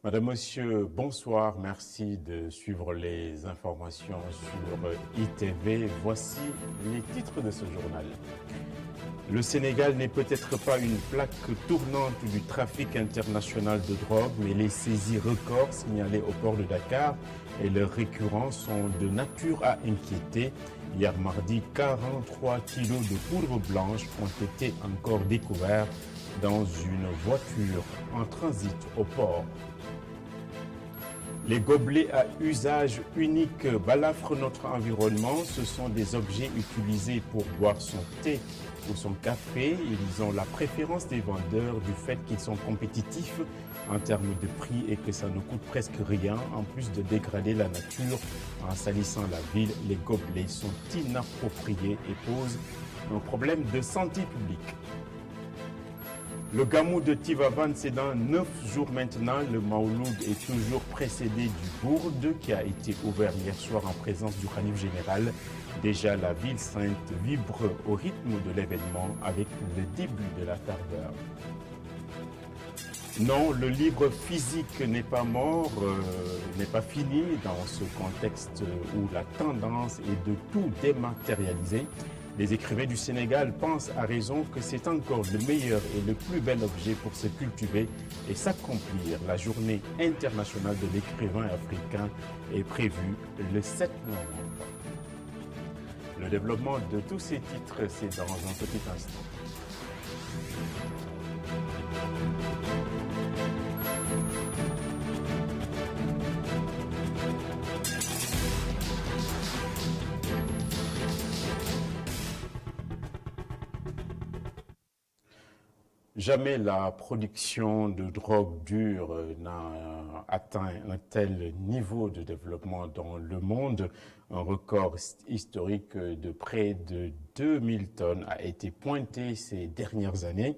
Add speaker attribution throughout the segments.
Speaker 1: Madame, Monsieur, bonsoir. Merci de suivre les informations sur ITV. Voici les titres de ce journal. Le Sénégal n'est peut-être pas une plaque tournante du trafic international de drogue, mais les saisies records signalées au port de Dakar et leurs récurrences sont de nature à inquiéter. Hier mardi, 43 kilos de poudre blanche ont été encore découverts dans une voiture en transit au port. Les gobelets à usage unique balafrent notre environnement. Ce sont des objets utilisés pour boire son thé ou son café. Ils ont la préférence des vendeurs du fait qu'ils sont compétitifs en termes de prix et que ça ne coûte presque rien. En plus de dégrader la nature en salissant la ville, les gobelets sont inappropriés et posent un problème de santé publique. Le Gamou de Tivavan, c'est dans 9 jours maintenant. Le Maouloud est toujours précédé du Bourde qui a été ouvert hier soir en présence du Khalif général. Déjà, la ville sainte vibre au rythme de l'événement avec le début de la tardeur. Non, le livre physique n'est pas mort, n'est pas fini dans ce contexte où la tendance est de tout dématérialiser. Les écrivains du Sénégal pensent à raison que c'est encore le meilleur et le plus bel objet pour se cultiver et s'accomplir. La journée internationale de l'écrivain africain est prévue le 7 novembre. Le développement de tous ces titres, c'est dans un petit instant. Jamais la production de drogue dure n'a atteint un tel niveau de développement dans le monde. Un record historique de près de 2000 tonnes a été pointé ces dernières années.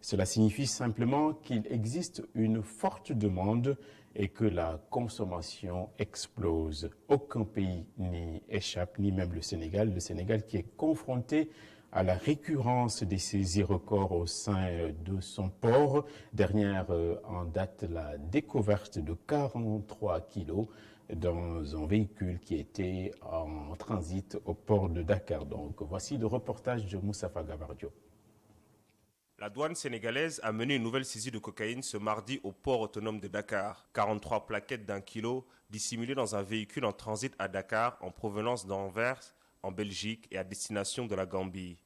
Speaker 1: Cela signifie simplement qu'il existe une forte demande et que la consommation explose. Aucun pays n'y échappe, ni même le Sénégal. Le Sénégal qui est confronté à la récurrence des saisies records au sein de son port. Dernière en date, la découverte de 43 kilos dans un véhicule qui était en transit au port de Dakar. Donc voici le reportage de Moussafa Gavardio.
Speaker 2: La douane sénégalaise a mené une nouvelle saisie de cocaïne ce mardi au port autonome de Dakar. 43 plaquettes d'1 kilo dissimulées dans un véhicule en transit à Dakar en provenance d'Anvers, en Belgique et à destination de la Gambie.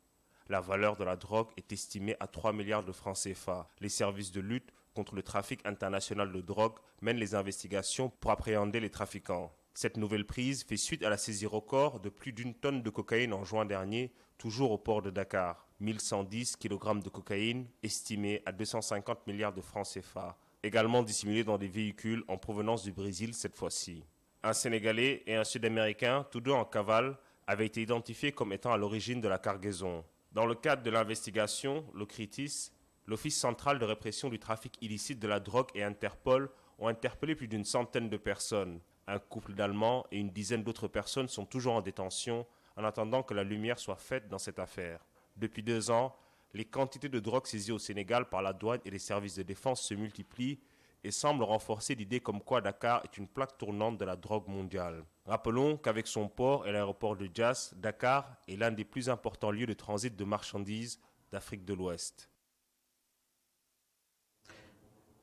Speaker 2: La valeur de la drogue est estimée à 3 milliards de francs CFA. Les services de lutte contre le trafic international de drogue mènent les investigations pour appréhender les trafiquants. Cette nouvelle prise fait suite à la saisie record de plus d'une tonne de cocaïne en juin dernier, toujours au port de Dakar. 1110 kg de cocaïne, estimée à 250 milliards de francs CFA, également dissimulée dans des véhicules en provenance du Brésil cette fois-ci. Un Sénégalais et un Sud-Américain, tous deux en cavale, avaient été identifiés comme étant à l'origine de la cargaison. Dans le cadre de l'investigation, l'OCRITIS, l'Office central de répression du trafic illicite de la drogue et Interpol ont interpellé plus d'une centaine de personnes. Un couple d'Allemands et une dizaine d'autres personnes sont toujours en détention en attendant que la lumière soit faite dans cette affaire. Depuis 2 ans, les quantités de drogue saisies au Sénégal par la douane et les services de défense se multiplient et semblent renforcer l'idée comme quoi Dakar est une plaque tournante de la drogue mondiale. Rappelons qu'avec son port et l'aéroport de Diass, Dakar est l'un des plus importants lieux de transit de marchandises d'Afrique de l'Ouest.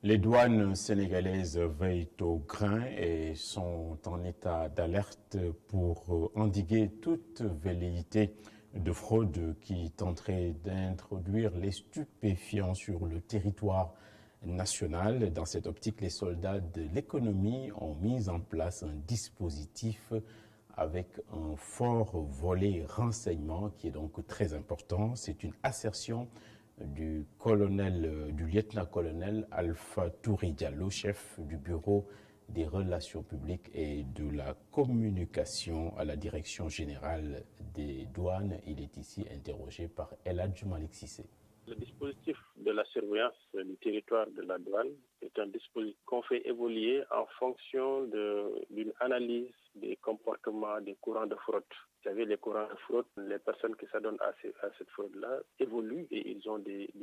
Speaker 1: Les douanes sénégalaises veillent au grain et sont en état d'alerte pour endiguer toute velléité de fraude qui tenterait d'introduire les stupéfiants sur le territoire national. Dans cette optique, les soldats de l'économie ont mis en place un dispositif avec un fort volet renseignement qui est donc très important. C'est une assertion du lieutenant-colonel Alpha Touri Diallo, chef du bureau des relations publiques et de la communication à la direction générale des douanes. Il est ici interrogé par El Hadj Malick Cissé.
Speaker 3: Le dispositif de la surveillance du territoire de la douane est un dispositif qu'on fait évoluer en fonction d'une analyse des comportements des courants de fraude. Vous savez, les courants de fraude, les personnes qui s'adonnent à cette fraude-là évoluent et ils ont des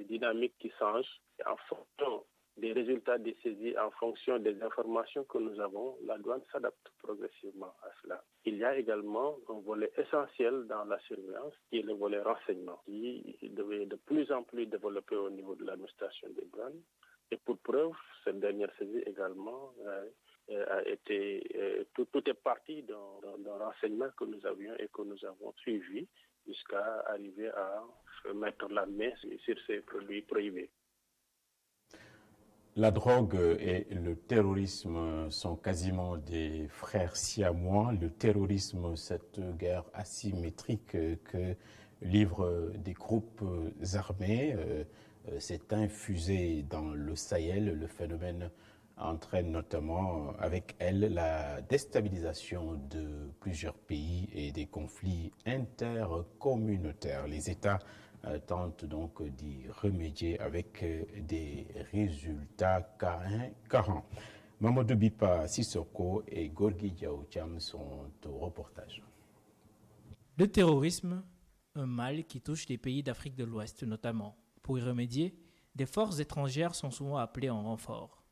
Speaker 3: dynamiques qui changent. Et en fonction des résultats des saisies en fonction des informations que nous avons, la douane s'adapte progressivement à cela. Il y a également un volet essentiel dans la surveillance qui est le volet renseignement, qui devait de plus en plus développer au niveau de l'administration des douanes. Et pour preuve, cette dernière saisie également a été, tout est parti d'un renseignement que nous avions et que nous avons suivi jusqu'à arriver à mettre la main sur ces produits prohibés.
Speaker 1: La drogue et le terrorisme sont quasiment des frères siamois. Le terrorisme, cette guerre asymétrique que livrent des groupes armés, s'est infusé dans le Sahel. Le phénomène entraîne notamment avec elle la déstabilisation de plusieurs pays et des conflits intercommunautaires. Les États tentent donc d'y remédier avec des résultats carents. Mamadou Bipa Sissoko et Gorgui Diaoutiam sont au reportage.
Speaker 4: Le terrorisme, un mal qui touche les pays d'Afrique de l'Ouest notamment. Pour y remédier, des forces étrangères sont souvent appelées en renfort.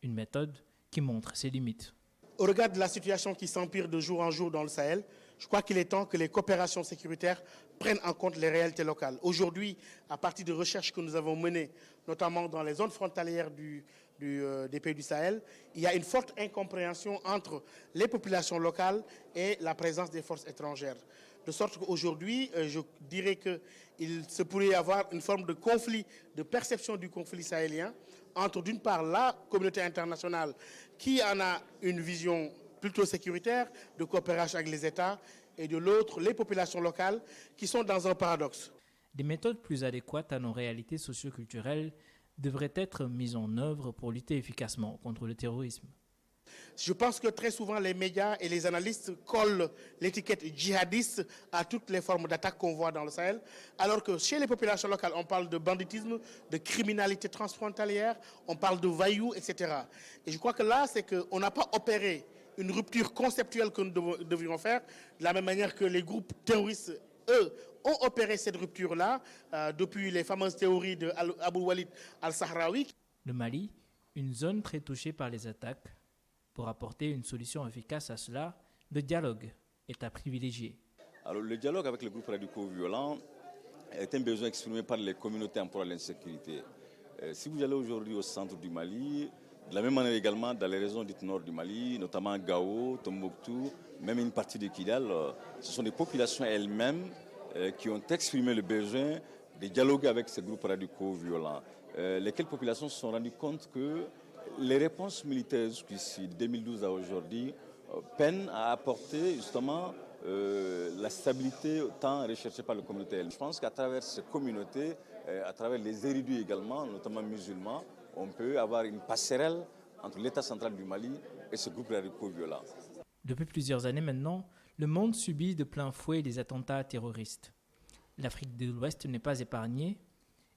Speaker 4: Une méthode qui montre ses limites.
Speaker 5: Au regard de la situation qui s'empire de jour en jour dans le Sahel, je crois qu'il est temps que les coopérations sécuritaires prennent en compte les réalités locales. Aujourd'hui, à partir de recherches que nous avons menées, notamment dans les zones frontalières des pays du Sahel, il y a une forte incompréhension entre les populations locales et la présence des forces étrangères. De sorte qu'aujourd'hui, je dirais qu'il se pourrait y avoir une forme de conflit, de perception du conflit sahélien, entre d'une part la communauté internationale qui en a une vision plutôt sécuritaire, de coopération avec les États, et de l'autre, les populations locales qui sont dans un paradoxe.
Speaker 4: Des méthodes plus adéquates à nos réalités socioculturelles devraient être mises en œuvre pour lutter efficacement contre le terrorisme.
Speaker 5: Je pense que très souvent les médias et les analystes collent l'étiquette djihadiste à toutes les formes d'attaques qu'on voit dans le Sahel, alors que chez les populations locales, on parle de banditisme, de criminalité transfrontalière, on parle de voyous, etc. Et je crois que là, c'est qu'on n'a pas opéré une rupture conceptuelle que nous devrions faire, de la même manière que les groupes terroristes, eux, ont opéré cette rupture-là depuis les fameuses théories de Abou Walid al-Sahraoui.
Speaker 4: Le Mali, une zone très touchée par les attaques. Pour apporter une solution efficace à cela, le dialogue est à privilégier.
Speaker 6: Alors, le dialogue avec les groupes radicaux violents est un besoin exprimé par les communautés en proie à l'insécurité. Si vous allez aujourd'hui au centre du Mali, de la même manière également dans les régions dites nord du Mali, notamment Gao, Tombouctou, même une partie de Kidal, ce sont des populations elles-mêmes qui ont exprimé le besoin de dialoguer avec ces groupes radicaux violents. Lesquelles populations se sont rendues compte que les réponses militaires jusqu'ici, de 2012 à aujourd'hui, peinent à apporter justement la stabilité tant recherchée par les communautés. Je pense qu'à travers ces communautés, à travers les érudits également, notamment musulmans, on peut avoir une passerelle entre l'État central du Mali et ce groupe radicaux violents.
Speaker 4: Depuis plusieurs années maintenant, le monde subit de plein fouet des attentats terroristes. L'Afrique de l'Ouest n'est pas épargnée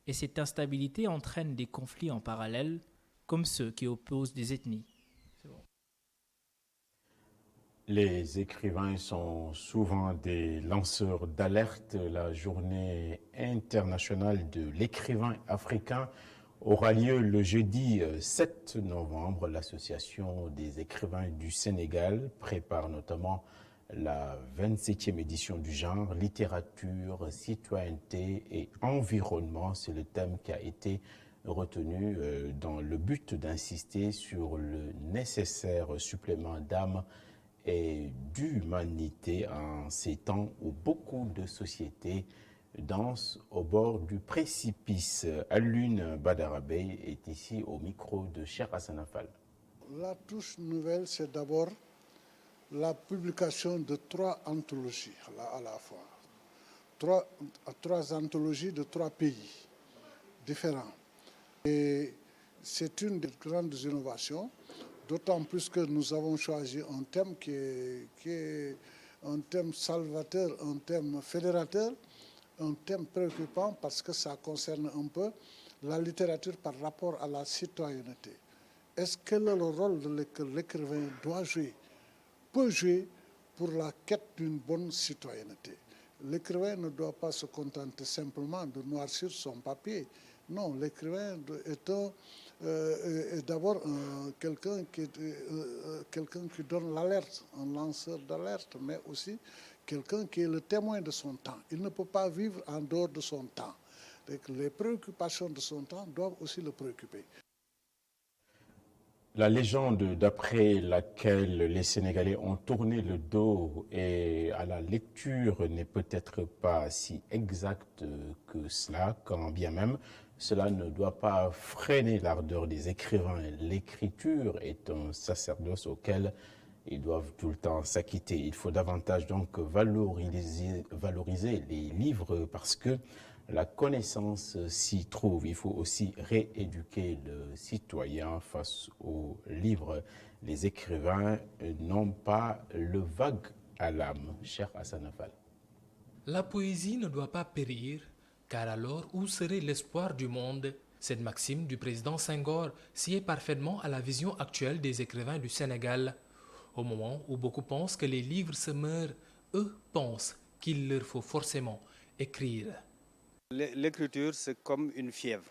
Speaker 4: et cette instabilité entraîne des conflits en parallèle, comme ceux qui opposent des ethnies.
Speaker 1: Les écrivains sont souvent des lanceurs d'alerte. La journée internationale de l'écrivain africain aura lieu le jeudi 7 novembre. L'association des écrivains du Sénégal prépare notamment la 27e édition du genre littérature, citoyenneté et environnement. C'est le thème qui a été retenu dans le but d'insister sur le nécessaire supplément d'âme et d'humanité en ces temps où beaucoup de sociétés dansent au bord du précipice. Alune Badarabey est ici au micro de Cheikh Hassan Fall.
Speaker 7: La touche nouvelle, c'est d'abord la publication de 3 anthologies à la fois. 3 anthologies de 3 pays différents. Et c'est une des grandes innovations, d'autant plus que nous avons choisi un thème qui est un thème salvateur, un thème fédérateur, un thème préoccupant parce que ça concerne un peu la littérature par rapport à la citoyenneté. Est-ce que le rôle que l'écrivain doit jouer, peut jouer pour la quête d'une bonne citoyenneté? L'écrivain ne doit pas se contenter simplement de noircir son papier. Non, l'écrivain est est d'abord quelqu'un qui donne l'alerte, un lanceur d'alerte, mais aussi quelqu'un qui est le témoin de son temps. Il ne peut pas vivre en dehors de son temps. Donc, les préoccupations de son temps doivent aussi le préoccuper.
Speaker 1: La légende d'après laquelle les Sénégalais ont tourné le dos et à la lecture n'est peut-être pas si exacte que cela, quand bien même cela ne doit pas freiner l'ardeur des écrivains. L'écriture est un sacerdoce auquel ils doivent tout le temps s'acquitter. Il faut davantage donc valoriser les livres parce que la connaissance s'y trouve. Il faut aussi rééduquer le citoyen face aux livres. Les écrivains n'ont pas le vague à l'âme, cher Hassan Fall.
Speaker 8: La poésie ne doit pas périr, car alors où serait l'espoir du monde? Cette maxime du président Senghor sied parfaitement à la vision actuelle des écrivains du Sénégal. Au moment où beaucoup pensent que les livres se meurent, eux pensent qu'il leur faut forcément écrire.
Speaker 9: L'écriture, c'est comme une fièvre.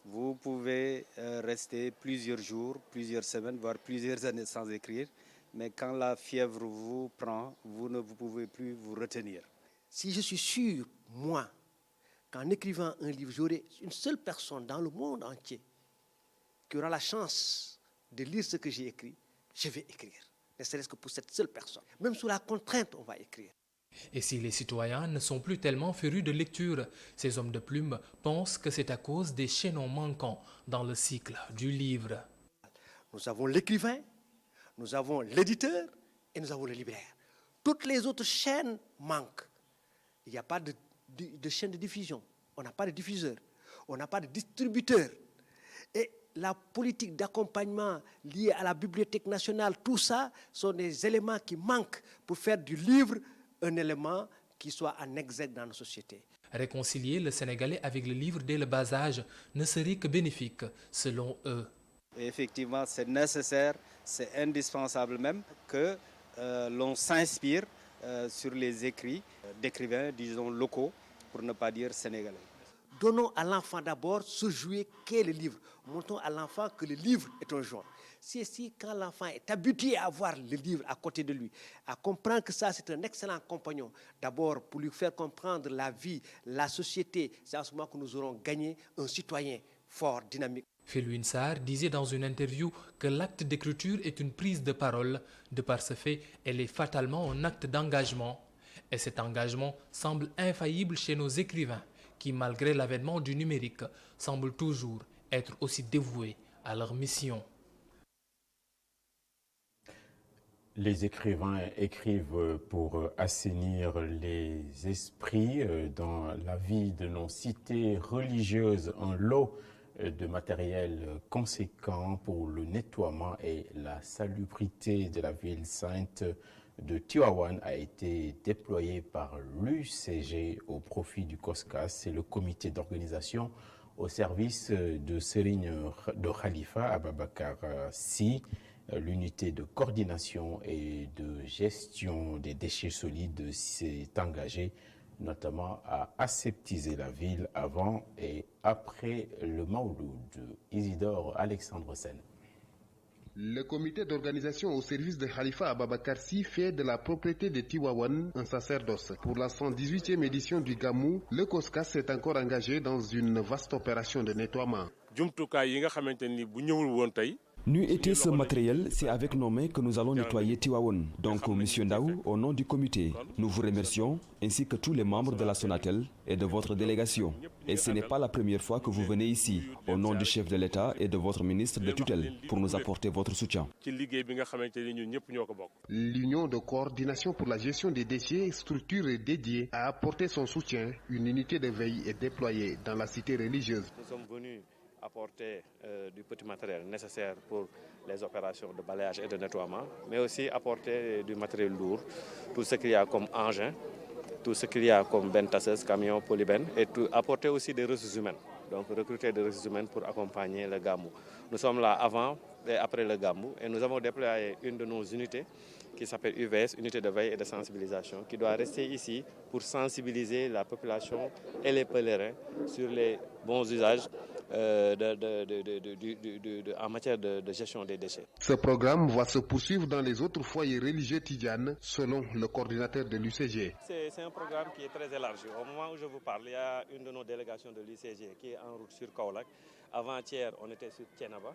Speaker 9: Vous pouvez rester plusieurs jours, plusieurs semaines, voire plusieurs années sans écrire, mais quand la fièvre vous prend, vous ne pouvez plus vous retenir.
Speaker 10: Si je suis sûr, moi, qu'en écrivant un livre, j'aurai une seule personne dans le monde entier qui aura la chance de lire ce que j'ai écrit, je vais écrire. Ne serait-ce que pour cette seule personne. Même sous la contrainte, on va écrire.
Speaker 8: Et si les citoyens ne sont plus tellement férus de lecture, ces hommes de plume pensent que c'est à cause des chaînons manquants dans le cycle du livre.
Speaker 10: Nous avons l'écrivain, nous avons l'éditeur et nous avons le libraire. Toutes les autres chaînes manquent. Il n'y a pas de chaîne de diffusion, on n'a pas de diffuseur, on n'a pas de distributeur. Et la politique d'accompagnement liée à la Bibliothèque nationale, tout ça sont des éléments qui manquent pour faire du livre un élément qui soit en exergue dans nos sociétés.
Speaker 8: Réconcilier le Sénégalais avec le livre dès le bas âge ne serait que bénéfique, selon eux.
Speaker 9: Et effectivement, c'est nécessaire, c'est indispensable même que l'on s'inspire sur les écrits d'écrivains, disons, locaux, pour ne pas dire sénégalais.
Speaker 10: Donnons à l'enfant d'abord ce jouet qu'est le livre. Montrons à l'enfant que le livre est un jouet. Si quand l'enfant est habitué à avoir le livre à côté de lui, à comprendre que ça c'est un excellent compagnon, d'abord pour lui faire comprendre la vie, la société, c'est à ce moment que nous aurons gagné un citoyen fort, dynamique.
Speaker 8: Felwine Sarr disait dans une interview que l'acte d'écriture est une prise de parole. De par ce fait, elle est fatalement un acte d'engagement. Et cet engagement semble infaillible chez nos écrivains, qui, malgré l'avènement du numérique, semblent toujours être aussi dévoués à leur mission.
Speaker 1: Les écrivains écrivent pour assainir les esprits. Dans la vie de nos cités religieuses, un lot de matériel conséquent pour le nettoiement et la salubrité de la ville sainte de Tivaouane a été déployé par l'UCG au profit du COSCAS. C'est le comité d'organisation au service de Serigne de Khalifa Ababakar Sy. L'unité de coordination et de gestion des déchets solides s'est engagée notamment à aseptiser la ville avant et après le Mawloud. Isidore Alexandre Sen.
Speaker 11: Le comité d'organisation au service de Khalifa Ababakar Sy fait de la propriété de Tivaouane un sacerdoce. Pour la 118e édition du Gamou, le COSCAS s'est encore engagé dans une vaste opération de nettoiement.
Speaker 12: N'eût été ce matériel, c'est avec nos mains que nous allons nettoyer Tivaouane. Donc, Monsieur Ndaou, au nom du comité, nous vous remercions, ainsi que tous les membres de la Sonatel et de votre délégation. Et ce n'est pas la première fois que vous venez ici, au nom du chef de l'État et de votre ministre de tutelle, pour nous apporter votre soutien.
Speaker 11: L'Union de coordination pour la gestion des déchets, structure dédiée, a apporté son soutien. Une unité de veille est déployée dans la cité religieuse.
Speaker 13: Nous sommes venus apporter du petit matériel nécessaire pour les opérations de balayage et de nettoiement, mais aussi apporter du matériel lourd, tout ce qu'il y a comme engin, tout ce qu'il y a comme bentasseuse, camions, polybènes, et apporter aussi des ressources humaines. Donc recruter des ressources humaines pour accompagner le Gamou. Nous sommes là avant et après le Gamou et nous avons déployé une de nos unités qui s'appelle UVS, Unité de veille et de sensibilisation, qui doit rester ici pour sensibiliser la population et les pèlerins sur les bons usages en matière de gestion des déchets.
Speaker 11: Ce programme va se poursuivre dans les autres foyers religieux tidjanes, selon le coordinateur de l'UCG.
Speaker 13: C'est un programme qui est très élargi. Au moment où je vous parle, il y a une de nos délégations de l'UCG qui est en route sur Kaolack. Avant-hier, on était sur Thiénaba.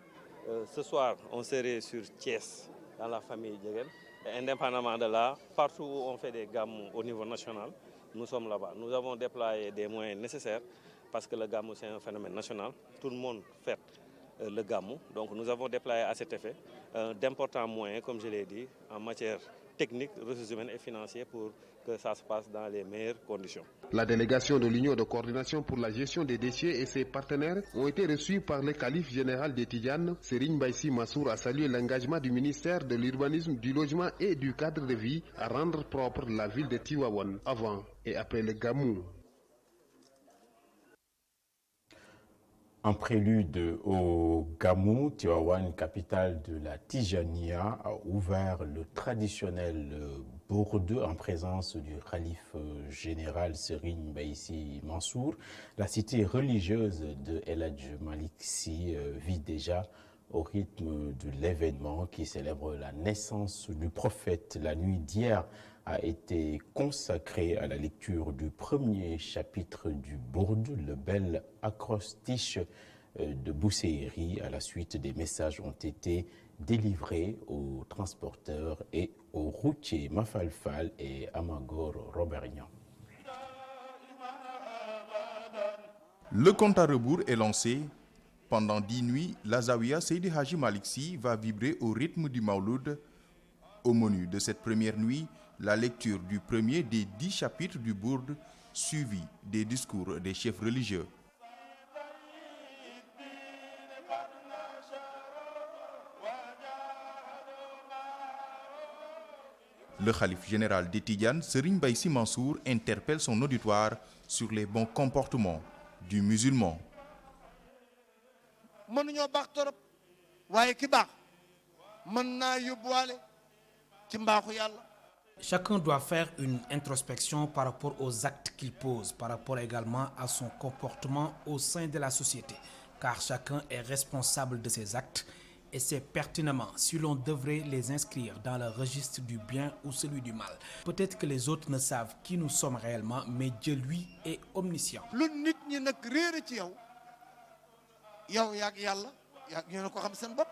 Speaker 13: Ce soir, on serait sur Thiès, dans la famille Djegel. Indépendamment de là, partout où on fait des gammes au niveau national, nous sommes là-bas. Nous avons déployé des moyens nécessaires parce que le gamou, c'est un phénomène national. Tout le monde fait le gamou. Donc nous avons déployé à cet effet d'importants moyens, comme je l'ai dit, en matière technique, ressources humaines et financières pour que ça se passe dans les meilleures conditions.
Speaker 11: La délégation de l'Union de coordination pour la gestion des déchets et ses partenaires ont été reçus par le calife général des Tidjanes. Serigne Mbaye Sy Mansour a salué l'engagement du ministère de l'Urbanisme, du Logement et du Cadre de Vie à rendre propre la ville de Tivaouane avant et après le gamou.
Speaker 1: En prélude au Gamou, Tivaouane, capitale de la Tijania, a ouvert le traditionnel bourde en présence du khalife général Serigne Mbaye Sy Mansour. La cité religieuse de El Hadj Malick Sy vit déjà au rythme de l'événement qui célèbre la naissance du prophète. La nuit d'hier a été consacrée à la lecture du premier chapitre du Bourde, le bel acrostiche de Bousséiri. À la suite, des messages ont été délivrés aux transporteurs et aux routiers Mafalfal et Amagor Robertnian.
Speaker 14: Le compte à rebours est lancé. Pendant 10 nuits, la Zawiya Seydi Hadji Malick Sy va vibrer au rythme du Mawloud. Au menu de cette première nuit, la lecture du premier des 10 chapitres du Bourde, suivi des discours des chefs religieux. Le khalife général des Tidjanes, Serigne Mbaye Sy Mansour, interpelle son auditoire sur les bons comportements du musulman.
Speaker 15: mënuñoo baax torop waaye ki baax mën naa yóbbuwaale ci mbaaxu yàlla.
Speaker 16: Chacun doit faire une introspection par rapport aux actes qu'il pose, par rapport également à son comportement au sein de la société, car chacun est responsable de ses actes et c'est pertinemment si l'on devrait les inscrire dans le registre du bien ou celui du mal. Peut-être que les autres ne savent qui nous sommes réellement, mais Dieu, lui, est omniscient.
Speaker 15: lu nit ñi nag réere ci yow yow yaag yàlla yaag ñoo ko xam seen bopp.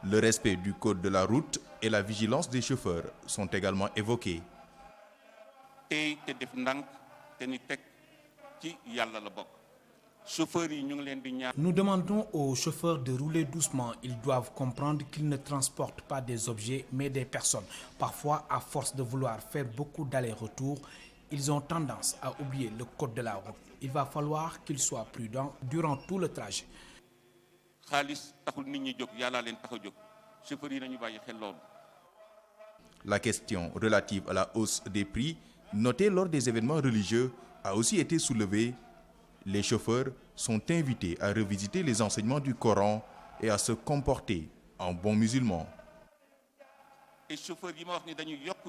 Speaker 14: Le respect du code de la route et la vigilance des chauffeurs sont également évoqués.
Speaker 17: tey te def ndànk te ni teg ci yàlla la bokk. chauffeurs yi ñu ngi leen di ñaan.
Speaker 16: Nous demandons aux chauffeurs de rouler doucement. Ils doivent comprendre qu'ils ne transportent pas des objets mais des personnes. Parfois, à force de vouloir faire beaucoup d'allers-retours, ils ont tendance à oublier le code de la route. Il va falloir qu'ils soient prudents durant tout le trajet.
Speaker 17: xaalis taxul nit ñi jóg yàlla leen tax a jóg chauffeurs yi nañu bàyyi xel loolu.
Speaker 14: La question relative à la hausse des prix, notée lors des événements religieux, a aussi été soulevée. Les chauffeurs sont invités à revisiter les enseignements du Coran et à se comporter en bons musulmans.
Speaker 17: et chauffeurs yi ma wax ni dañuy yokk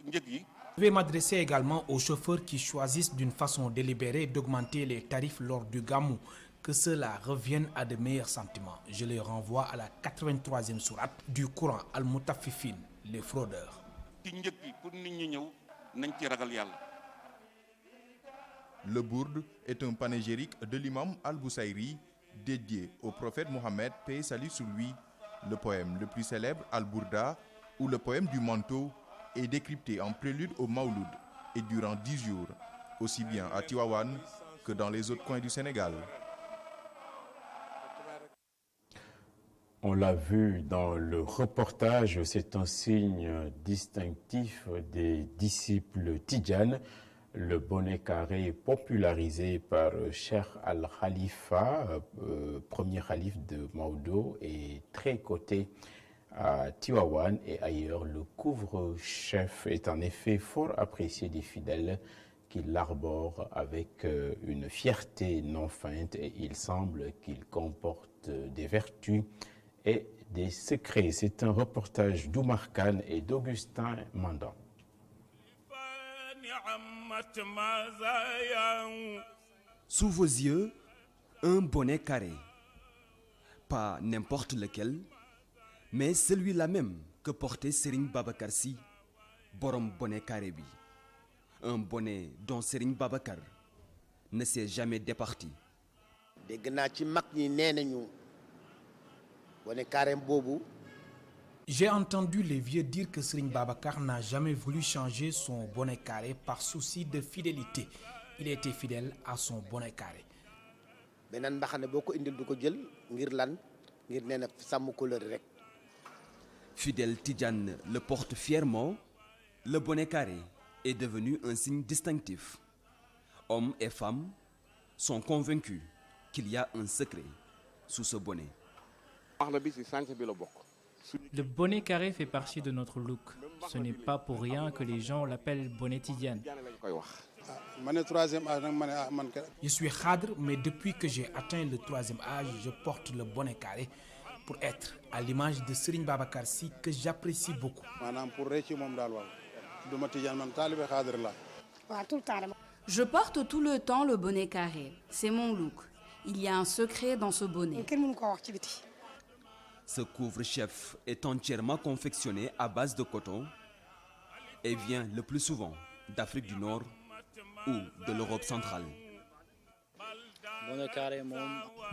Speaker 17: njëg yi.
Speaker 16: Je vais m'adresser également aux chauffeurs qui choisissent d'une façon délibérée d'augmenter les tarifs lors du Gamou, que cela revienne à de meilleurs sentiments. Je les renvoie à la 83e sourate du Coran Al-Mutaffifin, les fraudeurs.
Speaker 17: ci njëg yi pour nit ñi ñëw nañ ci ragal yàlla.
Speaker 14: Le Bourde est un panégyrique de l'imam Al-Boussaïri dédié au prophète Mohammed, paix et salut sur lui. Le poème le plus célèbre, Al-Bourda, ou le poème du manteau, est décrypté en prélude au Mawloud et durant 10 jours, aussi bien à Tivaouane que dans les autres coins du Sénégal.
Speaker 1: On l'a vu dans le reportage, c'est un signe distinctif des disciples tidjanes. Le bonnet carré popularisé par Cheikh Al-Khalifa, premier khalife de Maodo, est très coté à Tivaouane et ailleurs. Le couvre-chef est en effet fort apprécié des fidèles qui l'arborent avec une fierté non feinte et il semble qu'il comporte des vertus et des secrets. C'est un reportage d'Oumar Khan et d'Augustin Mandan.
Speaker 18: Sous vos yeux,
Speaker 12: Un bonnet carré. Pas n'importe lequel, mais celui-là même que portait Serigne Babacar Sy, borom bonnet carré bi. Un bonnet dont Serigne Babacar ne s'est jamais départi.
Speaker 16: J'ai entendu les vieux dire que Serigne Babacar n'a jamais voulu changer son bonnet carré par souci de fidélité. Il était fidèle à son bonnet carré.
Speaker 12: Fidèle Tidjane le porte fièrement, le bonnet carré est devenu un signe distinctif. Hommes et femmes sont convaincus qu'il y a un secret sous ce bonnet.
Speaker 4: Le bonnet carré fait partie de notre look. Ce n'est pas pour rien que les gens l'appellent bonnet Tidiane.
Speaker 16: Je suis khadr, mais depuis que j'ai atteint le 3e âge, je porte le bonnet carré pour être à l'image de Serigne Babacar Sy que j'apprécie beaucoup.
Speaker 18: Je porte tout le temps le bonnet carré. C'est mon look. Il y a un secret dans ce bonnet.
Speaker 12: Ce couvre-chef est entièrement confectionné à base de coton et vient le plus souvent d'Afrique du Nord ou de l'Europe centrale.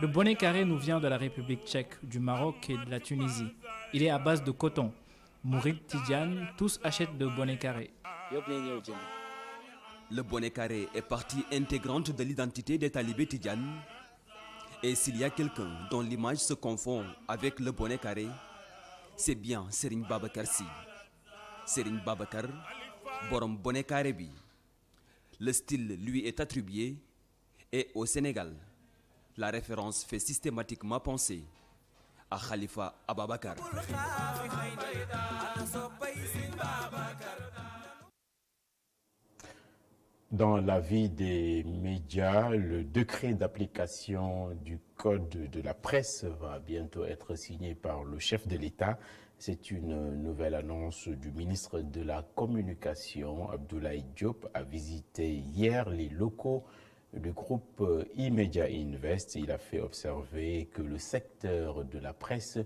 Speaker 4: Le bonnet carré nous vient de la République tchèque, du Maroc et de la Tunisie. Il est à base de coton. Mourid, Tidiane, tous achètent de bonnet carré.
Speaker 12: Le bonnet carré est partie intégrante de l'identité des talibés Tidiane. Et s'il y a quelqu'un dont l'image se confond avec le bonnet carré, c'est bien Serigne Babacar Sy. Serigne Babacar, borom bonnet carré bi. Le style lui est attribué et au Sénégal, la référence fait systématiquement penser à Khalifa Ababakar.
Speaker 1: Dans la vie des médias, le décret d'application du code de la presse va bientôt être signé par le chef de l'État. C'est une nouvelle annonce du ministre de la Communication, Abdoulaye Diop, a visité hier les locaux du groupe E-Media Invest. Il a fait observer que le secteur de la presse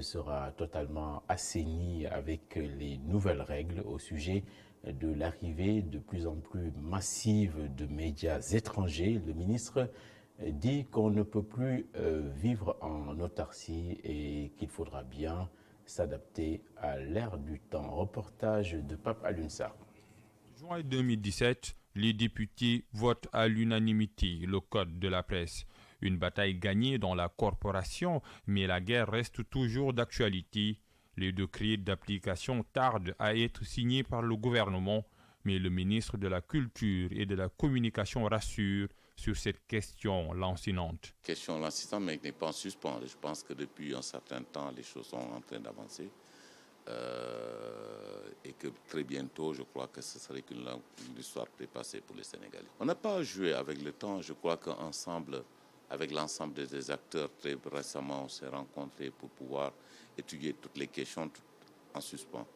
Speaker 1: sera totalement assaini avec les nouvelles règles au sujet de l'arrivée de plus en plus massive de médias étrangers. Le ministre dit qu'on ne peut plus vivre en autarcie et qu'il faudra bien s'adapter à l'ère du temps. Reportage de Pape Alioune Sarr.
Speaker 19: Juin 2017, les députés votent à l'unanimité le code de la presse. Une bataille gagnée dans la corporation, mais la guerre reste toujours d'actualité. Les décrets d'application tardent à être signés par le gouvernement, mais le ministre de la Culture et de la Communication rassure sur cette question lancinante.
Speaker 20: Question lancinante, mais qui n'est pas en suspens. Je pense que depuis un certain temps, les choses sont en train d'avancer. Et que très bientôt, je crois que ce serait une histoire dépassée pour les Sénégalais. On n'a pas joué avec le temps. Je crois qu'ensemble, avec l'ensemble des acteurs, très récemment, on s'est rencontrés pour pouvoir étudier toutes les questions en suspens.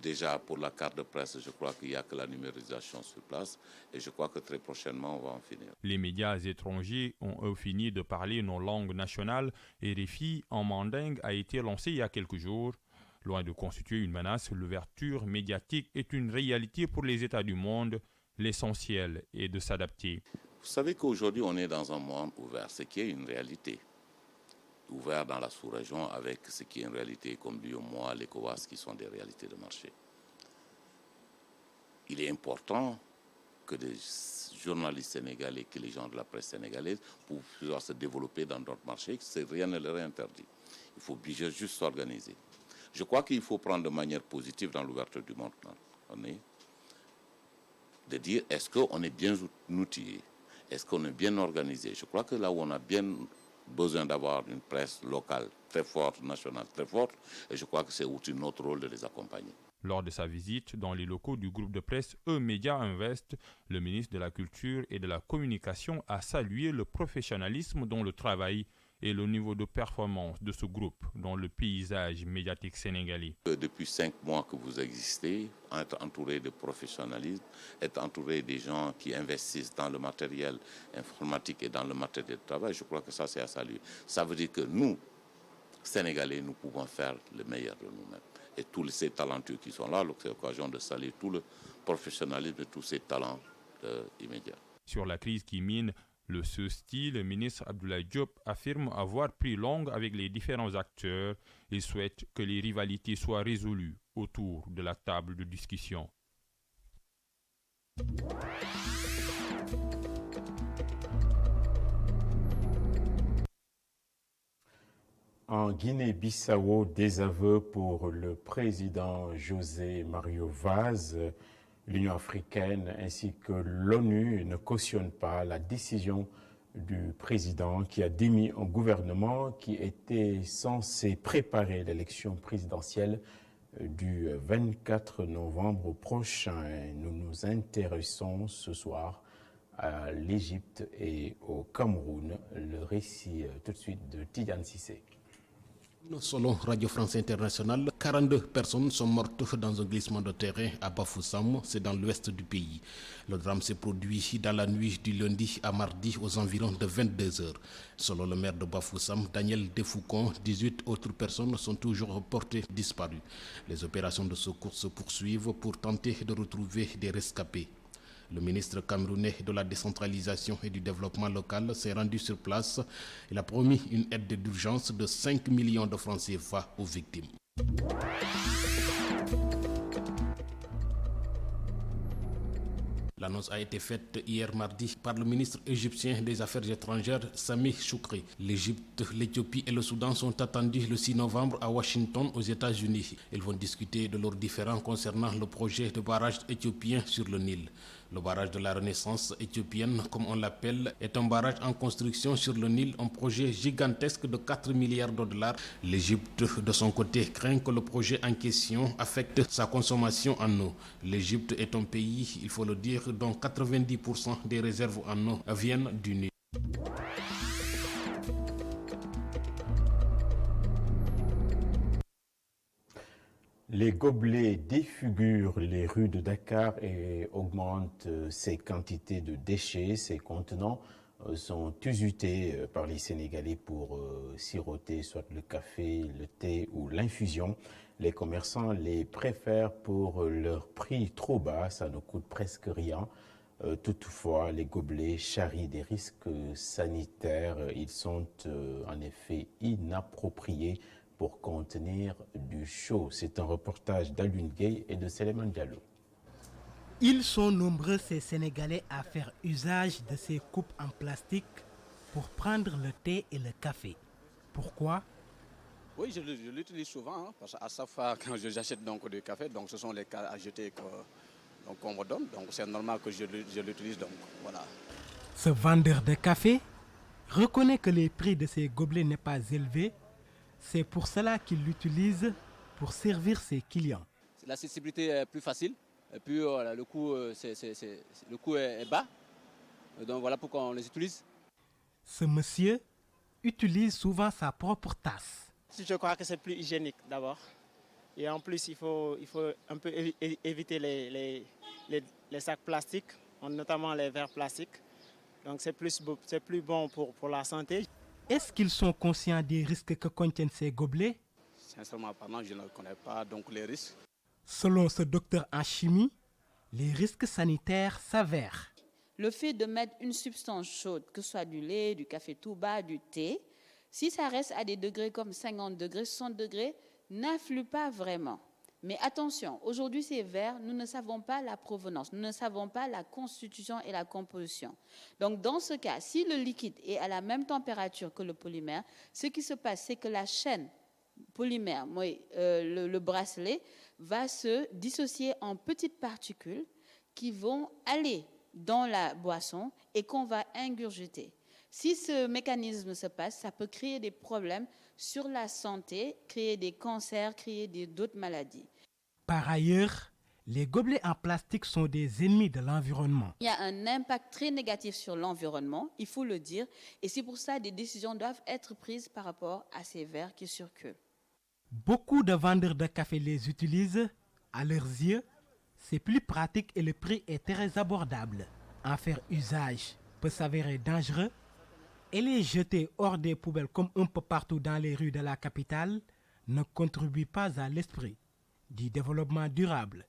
Speaker 20: Déjà, pour la carte de presse, je crois qu'il n'y a que la numérisation sur place et je crois que très prochainement, on va en finir.
Speaker 19: Les médias étrangers ont eux fini de parler nos langues nationales et RFI en mandingue a été lancé il y a quelques jours. Loin de constituer une menace, l'ouverture médiatique est une réalité pour les États du monde. L'essentiel est de s'adapter.
Speaker 20: Vous savez qu'aujourd'hui, on est dans un monde ouvert, ce qui est une réalité. Ouvert dans la sous-région avec ce qui est une réalité comme l'UEMOA, l'ECOWAS, qui sont des réalités de marché. Il est important que des journalistes sénégalais, que les gens de la presse sénégalaise, pour pouvoir se développer dans d'autres marchés, rien ne leur est interdit. Il faut juste s'organiser. Je crois qu'il faut prendre de manière positive dans l'ouverture du monde. De dire, est-ce qu'on est bien outillé? Est-ce qu'on est bien organisé? Je crois que là où on a bien besoin d'avoir une presse locale très forte, nationale très forte, et je crois que c'est aussi notre rôle de les accompagner.
Speaker 19: Lors de sa visite dans les locaux du groupe de presse E-Media Invest, le ministre de la Culture et de la Communication a salué le professionnalisme dans le travail et le niveau de performance de ce groupe dans le paysage médiatique sénégalais.
Speaker 20: Depuis 5 mois que vous existez, être entouré de professionnalisme, être entouré des gens qui investissent dans le matériel informatique et dans le matériel de travail, je crois que ça c'est à saluer. Ça veut dire que nous, Sénégalais, nous pouvons faire le meilleur de nous-mêmes. Et tous ces talentueux qui sont là, c'est l'occasion de saluer tout le professionnalisme de tous ces talents immédiats.
Speaker 19: Sur la crise qui mine le style, le ministre Abdoulaye Diop affirme avoir pris langue avec les différents acteurs et souhaite que les rivalités soient résolues autour de la table de discussion.
Speaker 1: En Guinée-Bissau, désaveu pour le président José Mario Vaz. L'Union africaine ainsi que l'ONU ne cautionnent pas la décision du président qui a démis un gouvernement qui était censé préparer l'élection présidentielle du 24 novembre prochain. Nous nous intéressons ce soir à l'Égypte et au Cameroun. Le récit tout de suite de Tidiane Cissé.
Speaker 21: Selon Radio France Internationale, 42 personnes sont mortes dans un glissement de terrain à Bafoussam, c'est dans l'ouest du pays. Le drame s'est produit dans la nuit du lundi à mardi aux environs de 22 heures. Selon le maire de Bafoussam, Daniel Defoucon, 18 autres personnes sont toujours portées disparues. Les opérations de secours se poursuivent pour tenter de retrouver des rescapés. Le ministre camerounais de la décentralisation et du développement local s'est rendu sur place. Il a promis une aide d'urgence de 5 millions de francs CFA aux victimes. L'annonce a été faite hier mardi par le ministre égyptien des Affaires étrangères, Sami Choukri. L'Égypte, l'Éthiopie et le Soudan sont attendus le 6 novembre à Washington, aux États-Unis. Ils vont discuter de leurs différends concernant le projet de barrage éthiopien sur le Nil. Le barrage de la Renaissance éthiopienne, comme on l'appelle, est un barrage en construction sur le Nil, un projet gigantesque de 4 milliards de dollars. L'Égypte, de son côté, craint que le projet en question affecte sa consommation en eau. L'Égypte est un pays, il faut le dire, dont 90% des réserves en eau viennent du Nil.
Speaker 1: Les gobelets défigurent les rues de Dakar et augmentent ces quantités de déchets. Ces contenants sont usutés par les Sénégalais pour siroter soit le café, le thé ou l'infusion. Les commerçants les préfèrent pour leur prix trop bas, ça ne coûte presque rien. Toutefois, les gobelets charrient des risques sanitaires. Ils sont en effet inappropriés pour contenir du chaud. C'est un reportage d'Alun Gueye et de Seleman Diallo.
Speaker 22: Ils sont nombreux, ces Sénégalais, à faire usage de ces coupes en plastique pour prendre le thé et le café. Pourquoi?
Speaker 23: Oui, je l'utilise souvent, parce qu'à chaque fois quand j'achète donc du café, donc ce sont les cas à jeter qu'on me donne, donc c'est normal que je l'utilise, donc voilà.
Speaker 22: Ce vendeur de café reconnaît que les prix de ces gobelets n'est pas élevé. C'est pour cela qu'il l'utilise pour servir ses clients.
Speaker 23: L'accessibilité est plus facile, et puis le coût est bas, donc voilà pourquoi on les utilise.
Speaker 22: Ce monsieur utilise souvent sa propre tasse.
Speaker 24: Je crois que c'est plus hygiénique d'abord. Et en plus, il faut un peu éviter les sacs plastiques, notamment les verres plastiques. Donc c'est plus bon pour la santé.
Speaker 22: Est-ce qu'ils sont conscients des risques que contiennent ces gobelets?
Speaker 23: Sincèrement parlant, je ne connais pas donc les risques.
Speaker 22: Selon ce docteur en chimie, les risques sanitaires s'avèrent.
Speaker 25: Le fait de mettre une substance chaude, que ce soit du lait, du café tout bas, du thé, si ça reste à des degrés comme 50 degrés, 60 degrés, n'influe pas vraiment. Mais attention, aujourd'hui ces verres, nous ne savons pas la provenance, nous ne savons pas la constitution et la composition. Donc dans ce cas, si le liquide est à la même température que le polymère, ce qui se passe, c'est que la chaîne polymère, le bracelet, va se dissocier en petites particules qui vont aller dans la boisson et qu'on va ingurgiter. Si ce mécanisme se passe, ça peut créer des problèmes sur la santé, créer des cancers, créer d'autres maladies.
Speaker 22: Par ailleurs, Les gobelets en plastique sont des ennemis de l'environnement.
Speaker 25: Il y a un impact très négatif sur l'environnement, il faut le dire, et c'est pour ça que des décisions doivent être prises par rapport à ces verres qui circulent.
Speaker 22: Beaucoup de vendeurs de café les utilisent. À leurs yeux, c'est plus pratique et le prix est très abordable. En faire usage peut s'avérer dangereux et les jeter hors des poubelles comme un peu partout dans les rues de la capitale ne contribue pas à l'esprit du développement durable.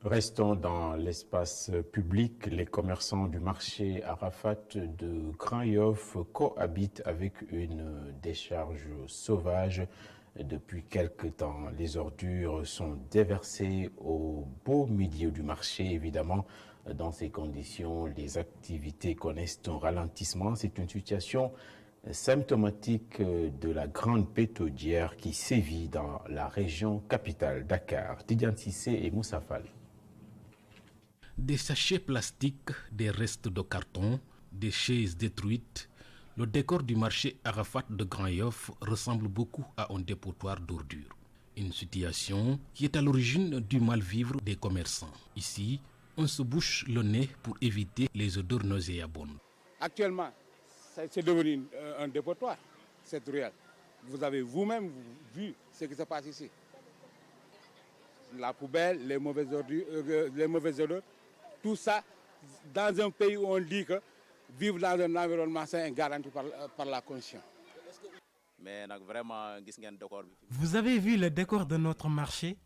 Speaker 1: Restons dans l'espace public. Les commerçants du marché Arafat de Grand Yoff cohabitent avec une décharge sauvage. Depuis quelque temps, les ordures sont déversées au beau milieu du marché. Évidemment, dans ces conditions, les activités connaissent un ralentissement. C'est une situation symptomatique de la grande pétaudière qui sévit dans la région capitale, Dakar. Tidiane Sissé et Moussa Fall.
Speaker 21: Des sachets plastiques, des restes de carton, des chaises détruites. Le décor du marché Arafat de Grand Yoff ressemble beaucoup à un dépotoir d'ordures. Une situation qui est à l'origine du mal-vivre des commerçants. Ici, on se bouche le nez pour éviter les odeurs nauséabondes.
Speaker 2: Actuellement, c'est devenu un dépotoir, cette ruelle. Vous avez vous-même vu ce qui se passe ici. La poubelle, les mauvaises odeurs, tout ça dans un pays où on dit que vivre dans un environnement sain est garanti par la Constitution.
Speaker 22: Vous avez vu le décor de notre marché?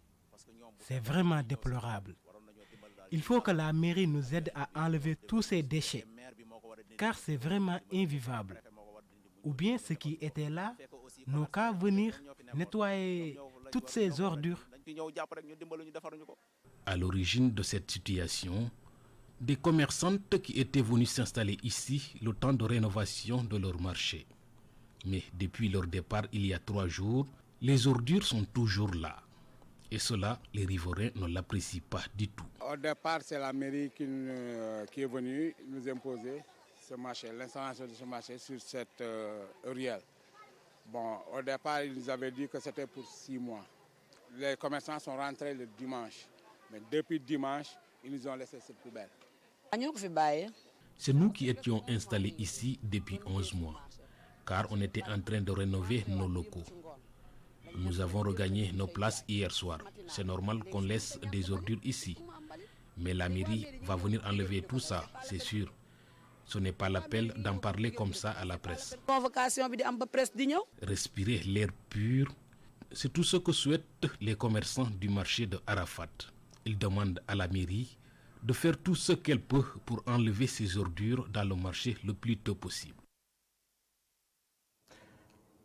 Speaker 22: C'est vraiment déplorable. Il faut que la mairie nous aide à enlever tous ces déchets, car c'est vraiment invivable. Ou bien ceux qui étaient là n'ont qu'à venir nettoyer toutes ces ordures.
Speaker 21: À l'origine de cette situation, des commerçantes qui étaient venues s'installer ici le temps de rénovation de leur marché. Mais depuis leur départ il y a 3 jours, les ordures sont toujours là. Et cela, les riverains ne l'apprécient pas du tout.
Speaker 2: Au départ, c'est la mairie qui est venue nous imposer ce marché, l'installation de ce marché sur cette ruelle. Bon, au départ, ils nous avaient dit que c'était pour 6 mois. Les commerçants sont rentrés le dimanche. Mais depuis dimanche, ils nous ont laissé cette poubelle.
Speaker 21: C'est nous qui étions installés ici depuis 11 mois, car on était en train de rénover nos locaux. Nous avons regagné nos places hier soir. C'est normal qu'on laisse des ordures ici. Mais la mairie va venir enlever tout ça, c'est sûr. Ce n'est pas l'appel d'en parler comme ça à la presse. Respirer l'air pur, c'est tout ce que souhaitent les commerçants du marché de Arafat. Ils demandent à la mairie de faire tout ce qu'elle peut pour enlever ces ordures dans le marché le plus tôt possible.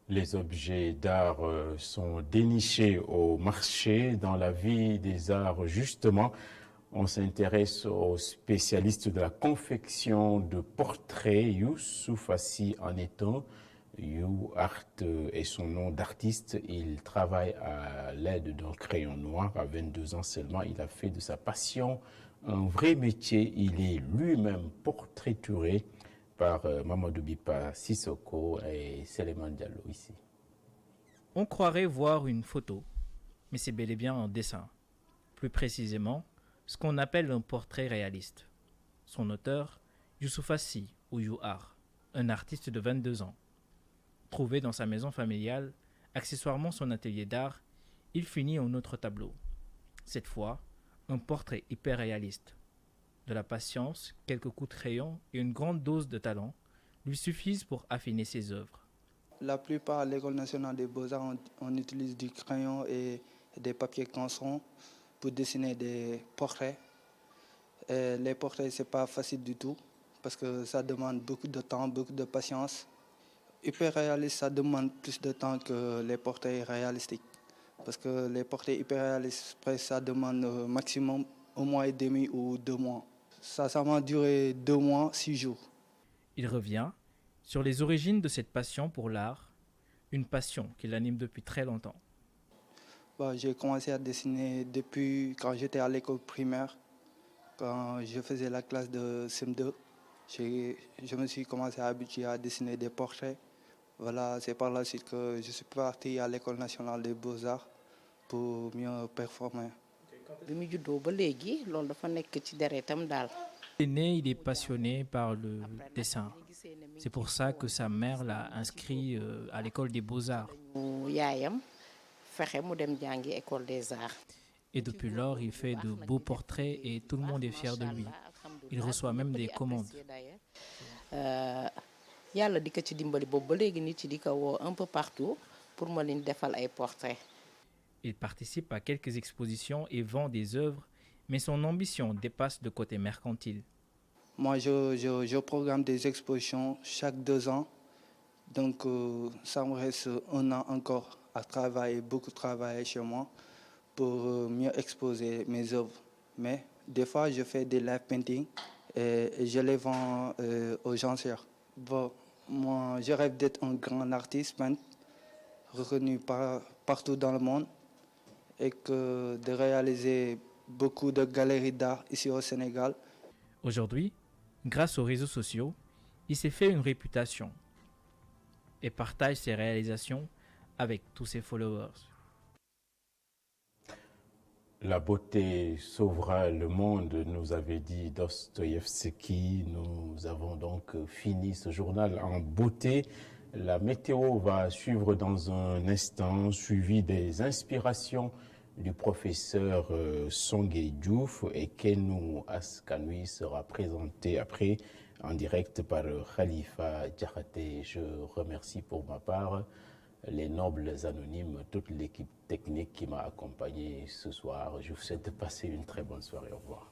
Speaker 1: Les objets d'art sont dénichés au marché. Dans la vie des arts, justement, on s'intéresse aux spécialistes de la confection de portraits. Youssouf Assi en est un. You Art est son nom d'artiste. Il travaille à l'aide d'un crayon noir. À 22 ans seulement, il a fait de sa passion un vrai métier. Il est lui-même portraituré par Mamadou Bipa Sissoko et Seleman Diallo ici.
Speaker 4: On croirait voir une photo, mais c'est bel et bien un dessin. Plus précisément, ce qu'on appelle un portrait réaliste. Son auteur, Youssouf Assi ou You Art, un artiste de 22 ans. Trouvé dans sa maison familiale, accessoirement son atelier d'art, il finit un autre tableau. Cette fois, un portrait hyper réaliste. De la patience, quelques coups de crayon et une grande dose de talent lui suffisent pour affiner ses œuvres.
Speaker 3: La plupart à l'École nationale des beaux-arts, on utilise du crayon et des papiers canson pour dessiner des portraits. Et les portraits, ce n'est pas facile du tout parce que ça demande beaucoup de temps, beaucoup de patience. Hyper réaliste, ça demande plus de temps que les portraits réalistiques. Parce que les portraits hyper réalistes, ça demande maximum 1 mois et demi ou 2 mois. Ça m'a duré 2 mois, 6 jours.
Speaker 4: Il revient sur les origines de cette passion pour l'art, une passion qui l'anime depuis très longtemps.
Speaker 3: J'ai commencé à dessiner depuis quand j'étais à l'école primaire, quand je faisais la classe de CM2. Je me suis commencé à habituer à dessiner des portraits. Voilà, c'est par la suite que je suis parti à l'École nationale des beaux-arts pour mieux performer.
Speaker 4: Il est né, il est passionné par le dessin. C'est pour ça que sa mère l'a inscrit à l'école des beaux-arts. Et depuis lors, il fait de beaux portraits et tout le monde est fier de lui. Il reçoit même des commandes. Il participe à quelques expositions et vend des œuvres, mais son ambition dépasse le côté mercantile.
Speaker 3: Moi, je programme des expositions chaque 2 ans. Donc, ça me reste 1 an encore à travailler, beaucoup travailler chez moi pour mieux exposer mes œuvres. Mais des fois, je fais des live painting et je les vends aux enchères. Bon, moi, je rêve d'être un grand artiste peintre, reconnu partout dans le monde et de réaliser beaucoup de galeries d'art ici au Sénégal.
Speaker 4: Aujourd'hui, grâce aux réseaux sociaux, il s'est fait une réputation et partage ses réalisations avec tous ses followers.
Speaker 1: La beauté sauvera le monde, nous avait dit Dostoïevski. Nous avons donc fini ce journal en beauté. La météo va suivre dans un instant, suivi des inspirations du professeur Songué Diouf, et Kenou Askanui sera présenté après en direct par Khalifa Diakhaté. Je remercie pour ma part les nobles anonymes, toute l'équipe technique qui m'a accompagné ce soir. Je vous souhaite de passer une très bonne soirée. Au revoir.